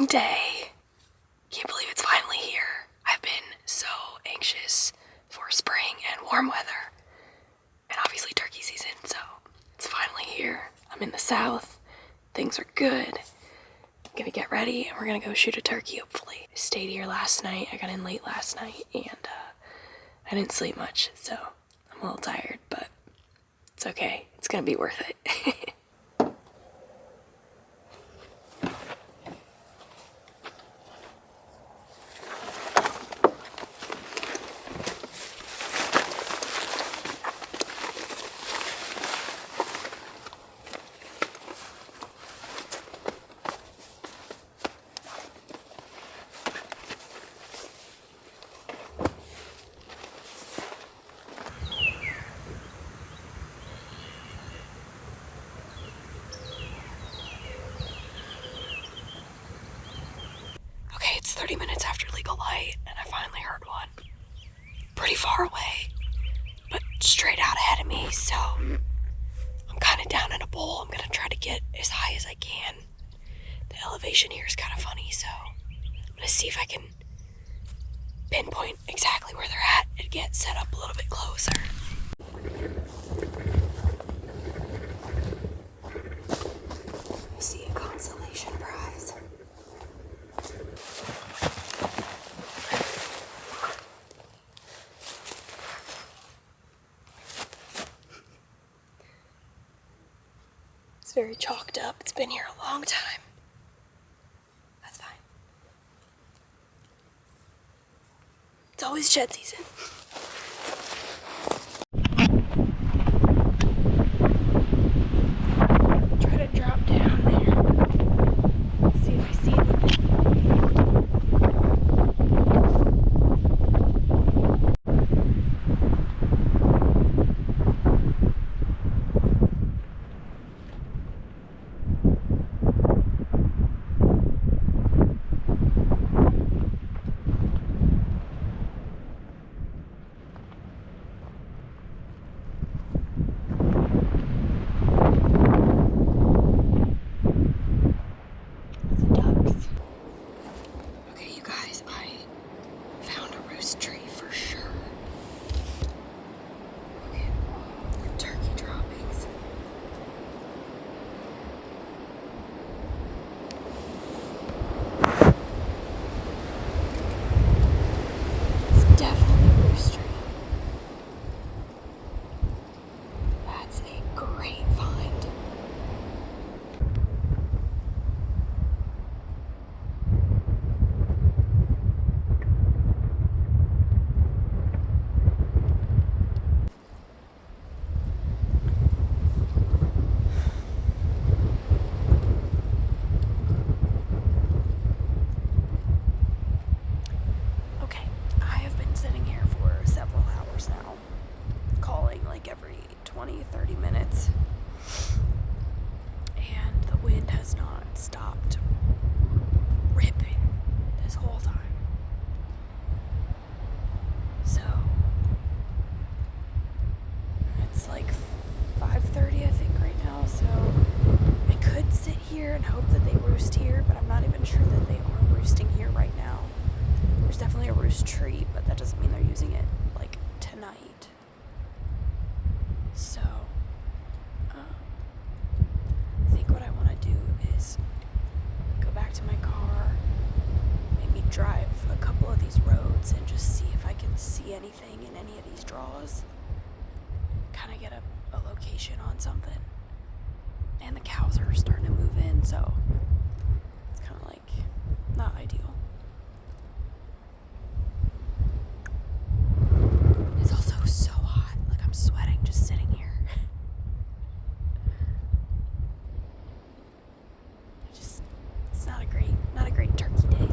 long day. Can't believe it's finally here. I've been so anxious for spring and warm weather. And obviously turkey season, so it's finally here. I'm in the south. Things are good. I'm gonna get ready and we're gonna go shoot a turkey, hopefully. I stayed here last night. I got in late last night and I didn't sleep much, so I'm a little tired, but it's okay. It's gonna be worth it. It's 30 minutes after legal light, and I finally heard one. Pretty far away, but straight out ahead of me, so I'm kind of down in a bowl. I'm gonna try to get as high as I can. The elevation here is kind of funny, so I'm gonna see if I can pinpoint exactly where they're at and get set up a little bit closer. I see a consolation prize. It's very chalked up. It's been here a long time. That's fine. It's always shed season. Try to drop down there. See if I see anything. Every 20-30 minutes, and the wind has not stopped ripping this whole time. So it's like 5:30 I think right now, so I could sit here and hope that they roost here, but I'm not even sure that they are roosting here right now. There's definitely a roost tree, but that doesn't mean they're using it like tonight. So, I think what I want to do is go back to my car, maybe drive a couple of these roads and just see if I can see anything in any of these draws. Kind of get a location on something. And the cows are starting to move in, so it's kind of like not ideal. It's also so hot, like I'm sweating just sitting here. It's not a great turkey day.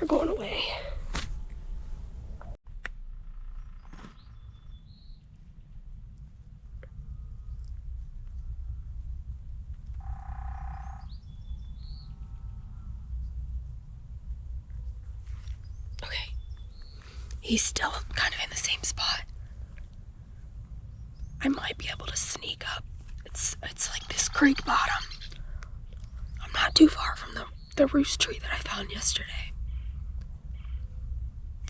are going away. Okay. He's still kind of in the same spot. I might be able to sneak up. It's like this creek bottom. I'm not too far from the roost tree that I found yesterday.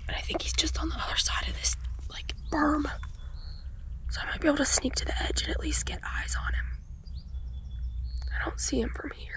And I think he's just on the other side of this, like, berm. So I might be able to sneak to the edge and at least get eyes on him. I don't see him from here.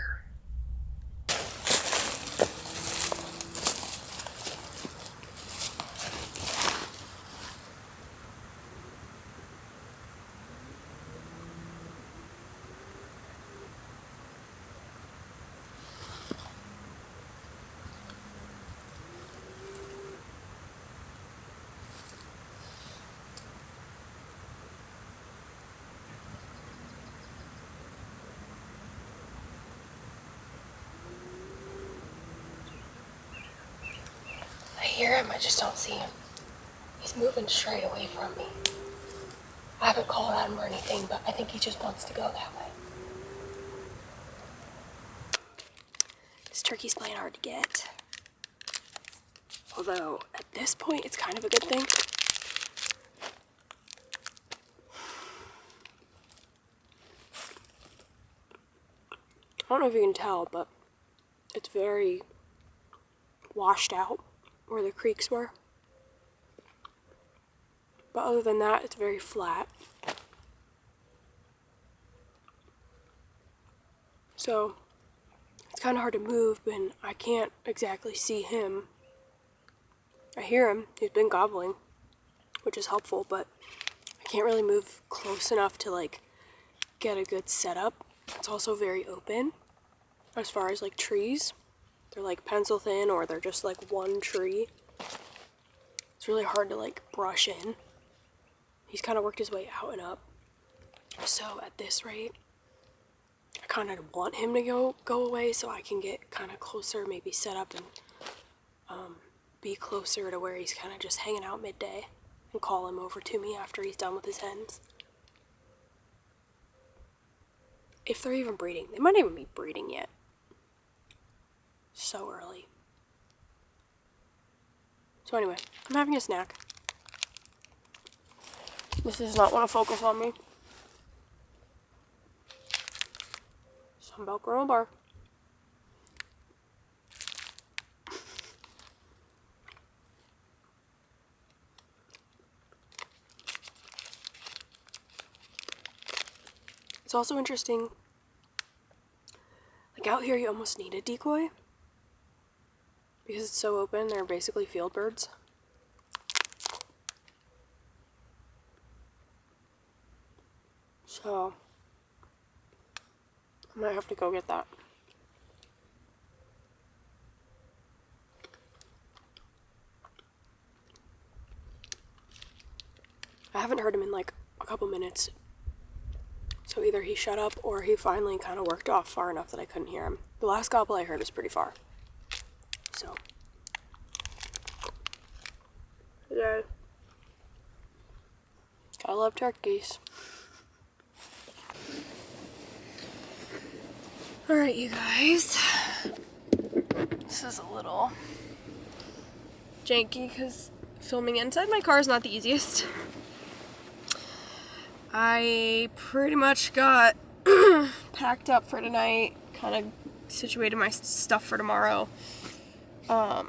I hear him, I just don't see him. He's moving straight away from me. I haven't called at him or anything, but I think he just wants to go that way. This turkey's playing hard to get. Although, at this point, it's kind of a good thing. I don't know if you can tell, but it's very washed out where the creeks were. But other than that, it's very flat. So, it's kind of hard to move, but I can't exactly see him. I hear him. He's been gobbling, which is helpful, but I can't really move close enough to, like, get a good setup. It's also very open as far as, like, trees. They're, like, pencil thin, or they're just, like, one tree. It's really hard to, like, brush in. He's kind of worked his way out and up. So at this rate, I kind of want him to go away so I can get kind of closer, maybe set up and be closer to where he's kind of just hanging out midday and call him over to me after he's done with his hens. If they're even breeding. They might even be breeding yet. So early. So anyway, I'm having a snack. This does not want to focus on me. Some about granola bar. It's also interesting, like out here you almost need a decoy because it's so open. They're basically field birds. So I might have to go get that. I haven't heard him in like a couple minutes. So either he shut up or he finally kind of worked off far enough that I couldn't hear him. The last gobble I heard was pretty far. So. Yeah. I love turkeys. Alright, you guys. This is a little janky because filming inside my car is not the easiest. I pretty much got packed up for tonight, kind of situated my stuff for tomorrow. But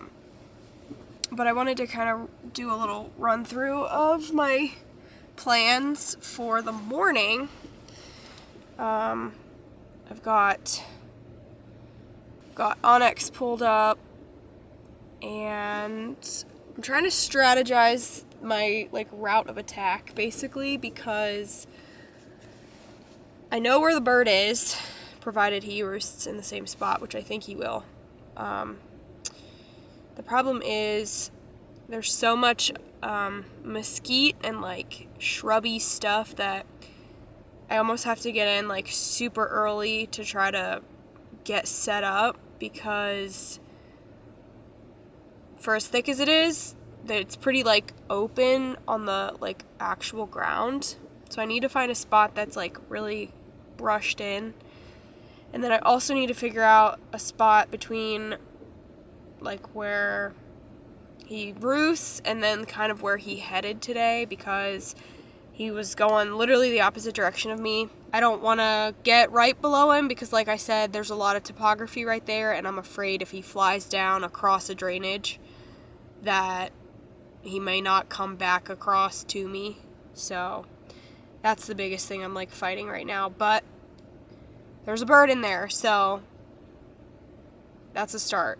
I wanted to kind of do a little run through of my plans for the morning. I've got Onyx pulled up, and I'm trying to strategize my like route of attack basically because I know where the bird is, provided he roosts in the same spot, which I think he will. The problem is there's so much mesquite and like shrubby stuff that I almost have to get in like super early to try to get set up because for as thick as it is, that it's pretty like open on the like actual ground. So I need to find a spot that's like really brushed in. And then I also need to figure out a spot between like where he roosts and then kind of where he headed today, because he was going literally the opposite direction of me. I don't want to get right below him because, like I said, there's a lot of topography right there, and I'm afraid if he flies down across a drainage that he may not come back across to me. So that's the biggest thing I'm like fighting right now. But there's a bird in there, so that's a start.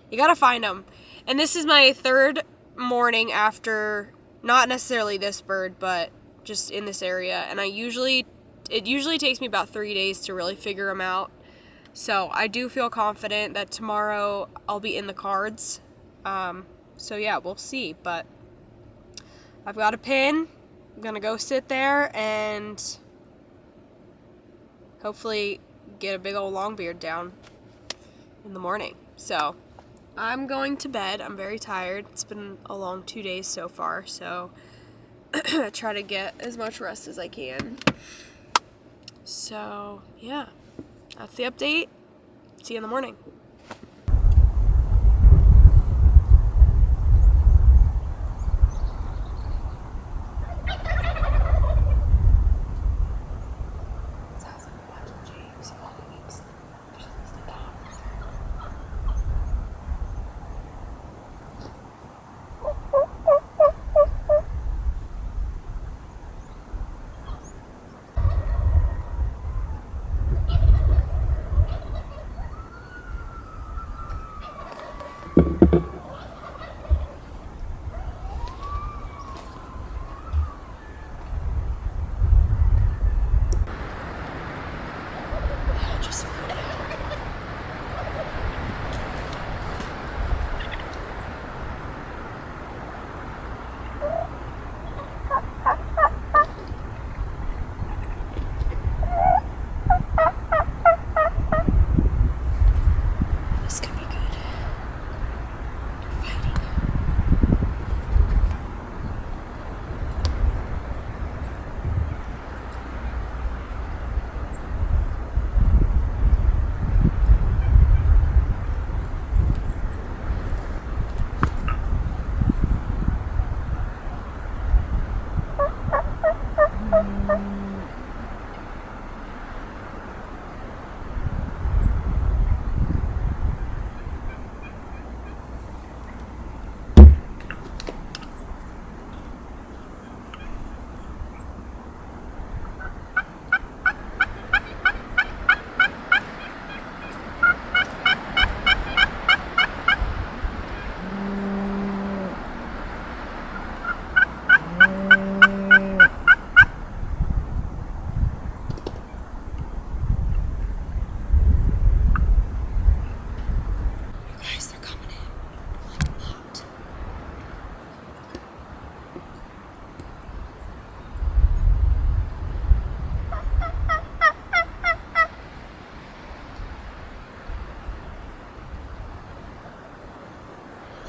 You gotta find them. And this is my third morning after, not necessarily this bird, but just in this area. And it usually takes me about 3 days to really figure them out. So I do feel confident that tomorrow I'll be in the cards. So yeah, we'll see. But I've got a pin. I'm gonna go sit there and hopefully get a big old long beard down in the morning. So I'm going to bed. I'm very tired. It's been a long 2 days so far, so try to get as much rest as I can. So yeah, that's the update. See you in the morning.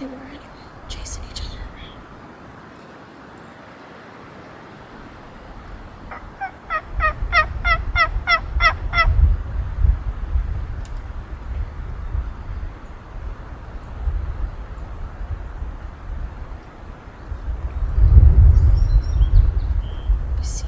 They were chasing each other around. You see?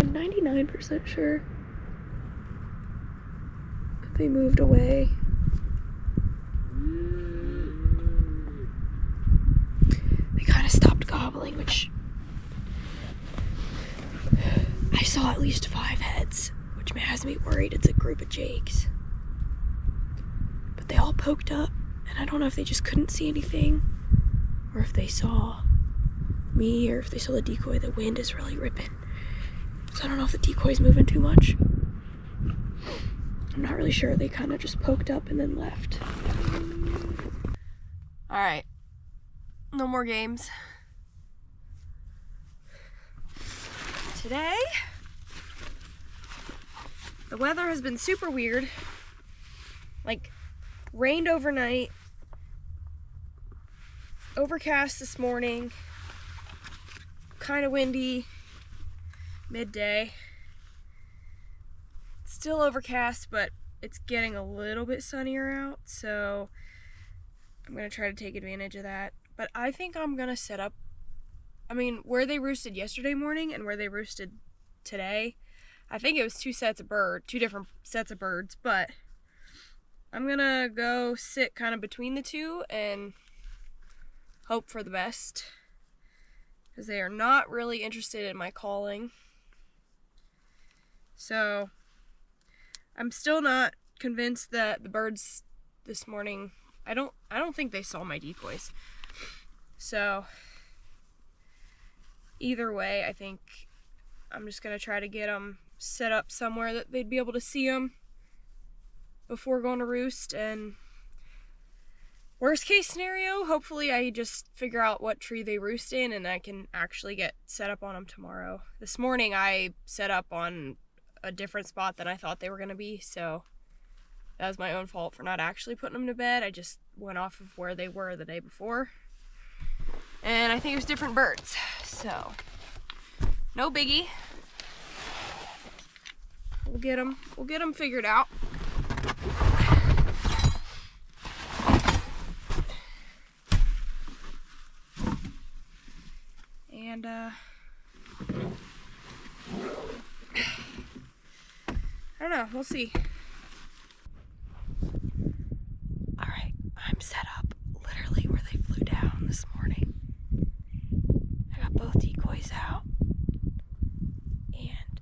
I'm 99% sure that they moved away. They kind of stopped gobbling, which I saw at least 5 heads, which has me worried it's a group of jakes. But they all poked up, and I don't know if they just couldn't see anything, or if they saw me, or if they saw the decoy. The wind is really ripping, so I don't know if the decoy's moving too much. I'm not really sure. They kind of just poked up and then left. Alright. No more games. Today, the weather has been super weird. Like, rained overnight, overcast this morning, kind of windy, midday. Still overcast, but it's getting a little bit sunnier out, so I'm gonna try to take advantage of that. But I think I'm gonna set up, where they roosted yesterday morning and where they roosted today, I think it was two different sets of birds, but I'm gonna go sit kind of between the two and hope for the best, because they are not really interested in my calling. So I'm still not convinced that the birds this morning, I don't think they saw my decoys. So either way, I think I'm just gonna try to get them set up somewhere that they'd be able to see them before going to roost. And worst case scenario, hopefully I just figure out what tree they roost in and I can actually get set up on them tomorrow. This morning I set up on a different spot than I thought they were going to be, so that was my own fault for not actually putting them to bed. I just went off of where they were the day before, and I think it was different birds, so no biggie. We'll get them figured out. And I don't know, we'll see. Alright, I'm set up literally where they flew down this morning. I got both decoys out, and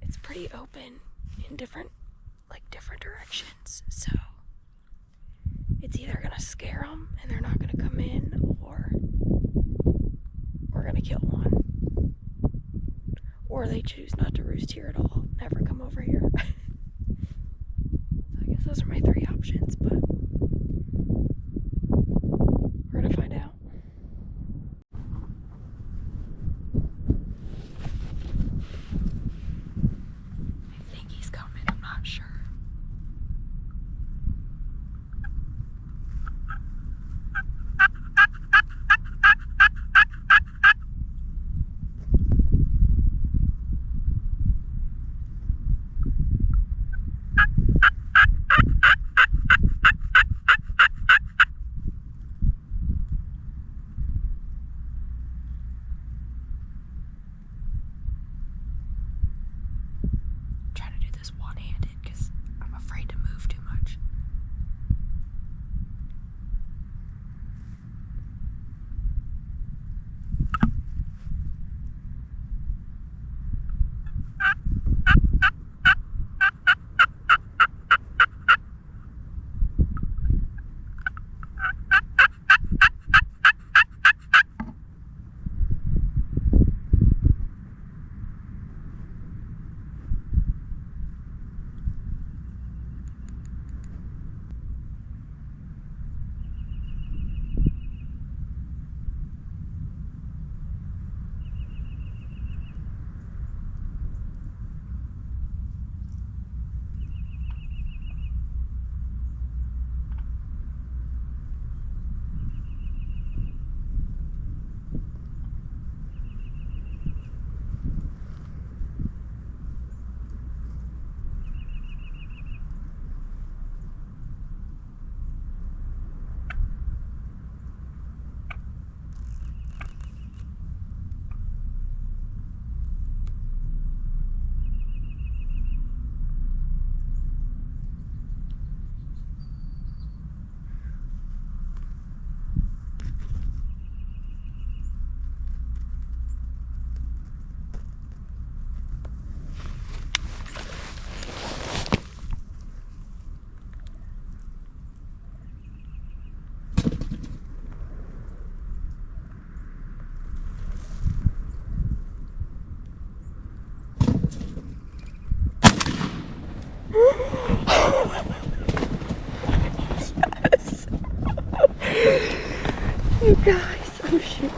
it's pretty open in different directions, so it's either gonna scare them and they're not gonna come in, or we're gonna kill one. Or they choose not to roost here at all, never come over here. So I guess those are my three options, but we're gonna find out. I think he's coming, I'm not sure. Guys, oh shoot.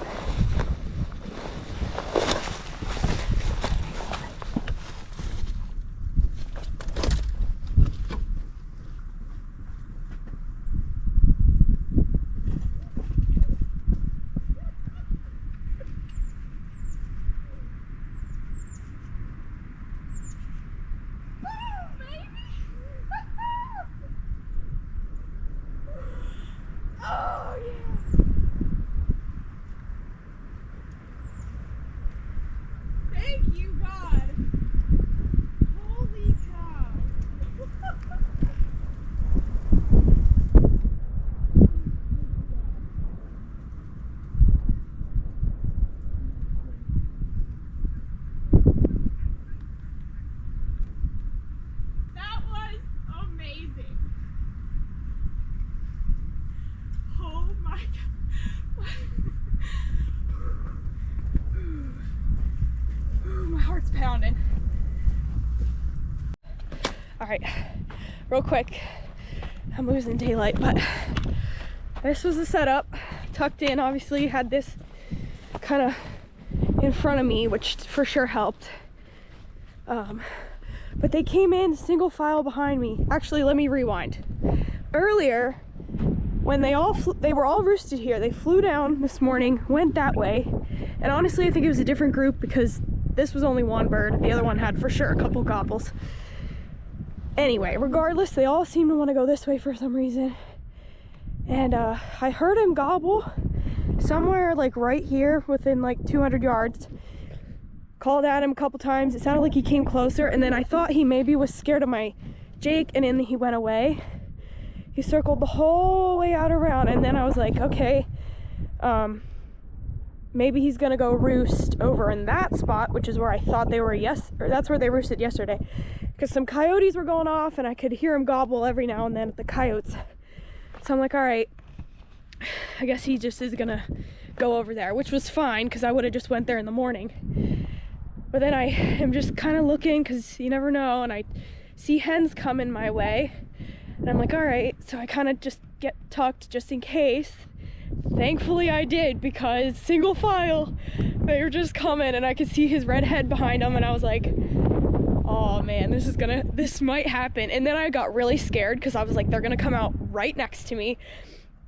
Thank you, God. Holy cow. That was amazing. Oh my God. My heart's pounding. All right, real quick. I'm losing daylight, but this was the setup. Tucked in, obviously, had this kind of in front of me, which for sure helped. But they came in single file behind me. Actually, let me rewind. Earlier, when they were all roosted here. They flew down this morning, went that way, and honestly, I think it was a different group because this was only one bird. The other one had for sure a couple gobbles. Anyway, regardless, they all seem to want to go this way for some reason. And I heard him gobble somewhere like right here within like 200 yards. Called at him a couple times. It sounded like he came closer, and then I thought he maybe was scared of my Jake, and then he went away. He circled the whole way out around, and then I was like, okay, maybe he's gonna go roost over in that spot, which is where I thought they were, or that's where they roosted yesterday, because some coyotes were going off and I could hear him gobble every now and then at the coyotes. So I'm like, all right, I guess he just is gonna go over there, which was fine because I would have just went there in the morning. But then I am just kind of looking, because you never know, and I see hens coming my way, and I'm like, all right, so I kind of just get tucked just in case. Thankfully I did, because single file, they were just coming, and I could see his red head behind him, and I was like, oh man, this might happen. And then I got really scared because I was like, they're gonna come out right next to me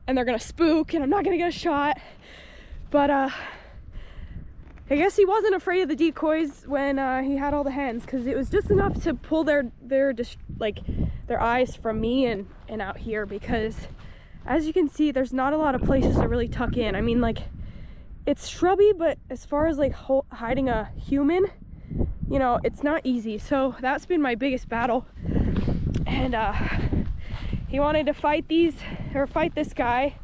and they're gonna spook and I'm not gonna get a shot. But I guess he wasn't afraid of the decoys when he had all the hens, because it was just enough to pull their eyes from me and out here, because as you can see, there's not a lot of places to really tuck in. I mean, like, it's shrubby, but as far as like hiding a human, you know, it's not easy. So that's been my biggest battle. And he wanted to fight this guy,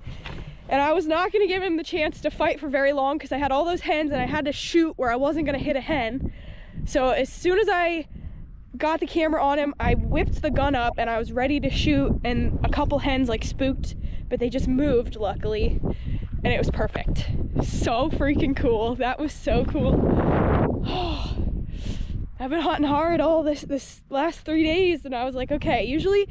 and I was not going to give him the chance to fight for very long because I had all those hens and I had to shoot where I wasn't going to hit a hen. So as soon as I got the camera on him, I whipped the gun up and I was ready to shoot, and a couple hens like spooked, but they just moved luckily, and it was perfect. So freaking cool. That was so cool. I've been hunting hard all this last 3 days, and I was like, okay, usually,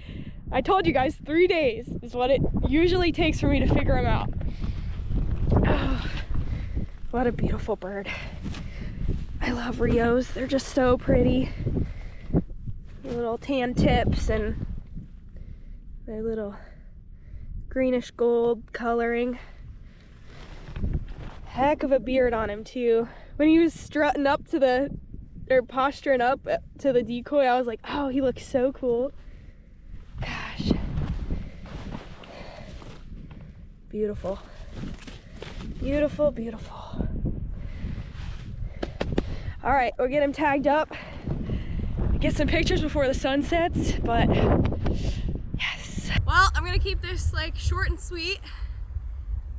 I told you guys 3 days is what it usually takes for me to figure them out. Oh, what a beautiful bird. I love Rios. They're just so pretty. Little tan tips and their little greenish gold coloring. Heck of a beard on him too. When he was strutting up to posturing up to the decoy, I was like, oh, he looks so cool. Gosh. Beautiful. Beautiful, beautiful. All right, we'll get him tagged up. Get some pictures before the sun sets, but yes. Well, I'm gonna keep this like short and sweet.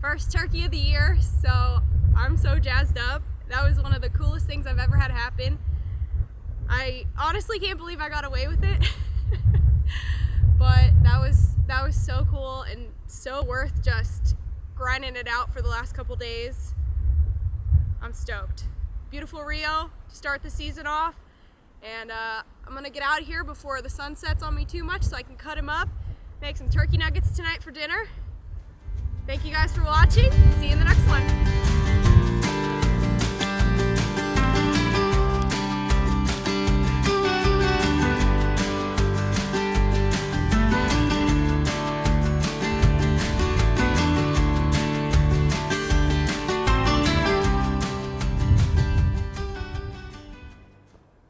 First turkey of the year, so I'm so jazzed up. That was one of the coolest things I've ever had happen. I honestly can't believe I got away with it. But that was so cool and so worth just grinding it out for the last couple days. I'm stoked. Beautiful Rio to start the season off. And I'm gonna get out of here before the sun sets on me too much so I can cut him up, make some turkey nuggets tonight for dinner. Thank you guys for watching.